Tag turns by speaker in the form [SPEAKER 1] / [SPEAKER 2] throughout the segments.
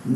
[SPEAKER 1] என்ன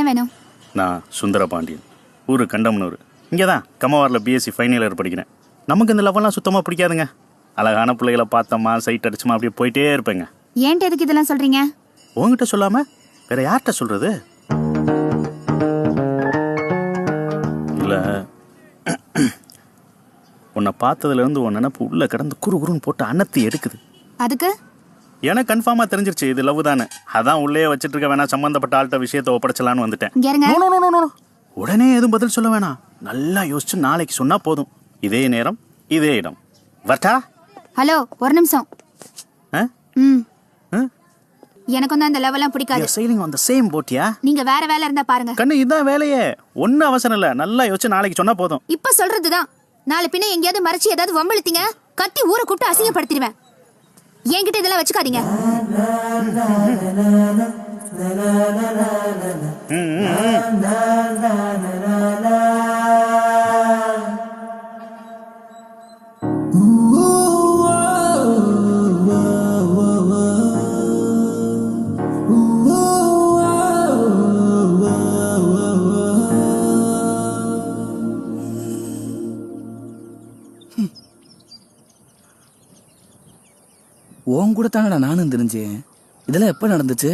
[SPEAKER 1] வேணும்?
[SPEAKER 2] நான் சுந்தர பாண்டியன், ஊர் கண்டம்னூர். இங்கே தான் கம்மவாரில் பிஎஸ்சி ஃபைனல் இயர் படிக்கிறேன். நமக்கு இந்த லெவல்லாம் சுத்தமாக பிடிக்காதுங்க. அழகான பிள்ளைகளை பார்த்தோமா சைட் அடிச்சுமா அப்படியே போயிட்டே இருப்பேங்க.
[SPEAKER 1] ஏன்ட்டு எதுக்கு இதெல்லாம் சொல்கிறீங்க?
[SPEAKER 2] உங்ககிட்ட சொல்லாமல் வேற யார்கிட்ட சொல்கிறது? இல்லை, உன்னை பார்த்ததுலேருந்து உன் நினப்பு உள்ளே கிடந்து குறுன்னு போட்டு அன்னத்தி எடுக்குது.
[SPEAKER 1] அதுக்கு
[SPEAKER 2] எனக்கு கன்ஃபார்மாக தெரிஞ்சிருச்சு இது லவ் தானே. அதான் உள்ளே வச்சுட்டு இருக்க வேணாம், சம்மந்தப்பட்ட ஆள்கிட்ட விஷயத்தை ஒப்படைச்சலான்னு வந்துட்டேன். உடனே எதுவும் பதில் சொல்ல வேணாம், நல்லா யோசிச்சு நாளைக்கு சொன்னா போதும். இதே நேரம் இதே இடம். வரட்டா?
[SPEAKER 1] ஹலோ, ஒரு நிமிஷம். எனக்கும் தான் இந்த லெவல்லாம் பிடிக்காது.
[SPEAKER 2] sailing on the same boat யா?
[SPEAKER 1] நீங்க வேற வேலை இருந்தா பாருங்க.
[SPEAKER 2] கண்ணு இதான் வேலையே, ஒன்னும் அவசரம் இல்ல. நல்லா யோசிச்சு நாளைக்கு சொன்னா போதும்.
[SPEAKER 1] இப்ப சொல்றதுதான். நாளை பின்ன எங்கேயாவது மறைச்சு ஏதாவது வம்பளுத்தீங்க, கத்தி ஊரை கூப்பிட்டு அசிங்கப்படுத்திடுவேன். என்கிட்ட இதெல்லாம் வச்சுக்காதீங்க.
[SPEAKER 3] உன் கூட தானடா நானும் தெரிஞ்சேன். இதெல்லாம் எப்போ நடந்துச்சு?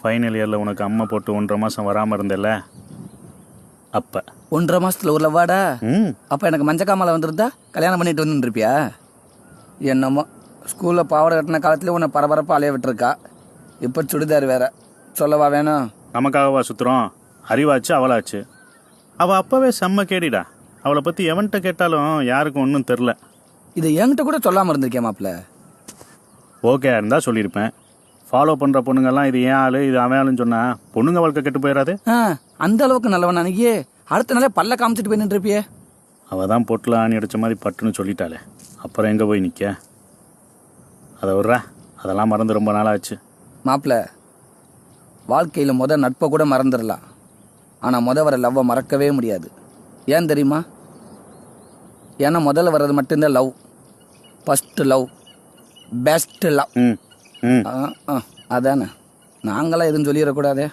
[SPEAKER 2] ஃபைனல் இயரில் உனக்கு அம்மா போட்டு 1.5 மாதம் வராமல் இருந்தல, அப்போ
[SPEAKER 3] 1.5 மாசத்துல ஒரு லவ்வாடா? அப்போ எனக்கு மஞ்சக்காமலை வந்திருந்தா கல்யாணம் பண்ணிட்டு வந்துருப்பியா? என்னமோ ஸ்கூலில் பாவாடை கட்டின காலத்துல உன்னை பரபரப்பாக அலைய விட்டுருக்கா. இப்போ சுடிதார் வேற, சொல்லவா வேணும்?
[SPEAKER 2] நமக்காகவா சுற்றுறோம்? அறிவாச்சு அவளாச்சு. அவள் அப்போவே செம்ம கேடிடா. அவளை பற்றி எவன்கிட்ட கேட்டாலும் யாருக்கும் ஒன்றும் தெரில.
[SPEAKER 3] இதை என்கிட்ட கூட சொல்லாமல் இருந்திருக்கேன் மாப்பிள்ள.
[SPEAKER 2] ஓகே இருந்தால் சொல்லியிருப்பேன். ஃபாலோ பண்ணுற பொண்ணுங்கெல்லாம் இது ஏன் ஆளு இது அவன் ஆளுன்னு சொன்னால் பொண்ணுங்க வாழ்க்கை கெட்டு போயிடாது.
[SPEAKER 3] அந்த அளவுக்கு நல்லவன் அன்னைக்கு அடுத்த நாளே பல்ல காமிச்சிட்டு போய் நின்றுப்பியே.
[SPEAKER 2] அவள் தான் பொட்டில் ஆணி அடித்த மாதிரி பட்டுன்னு சொல்லிட்டாளே, அப்புறம் எங்கே போய் நிற்க? அதை விட்றா, அதெல்லாம் மறந்து ரொம்ப நாளாச்சு.
[SPEAKER 3] மாப்பிள்ள, வாழ்க்கையில் நட்பை கூட மறந்துடலாம், ஆனால் வர லவ்வை மறக்கவே முடியாது. ஏன் தெரியுமா? ஏன்னா முதல்ல வர்றது மட்டும்தான் love. First love, best love. அதானே, நாங்களாம் எதுவும் சொல்லிடக்கூடாதே.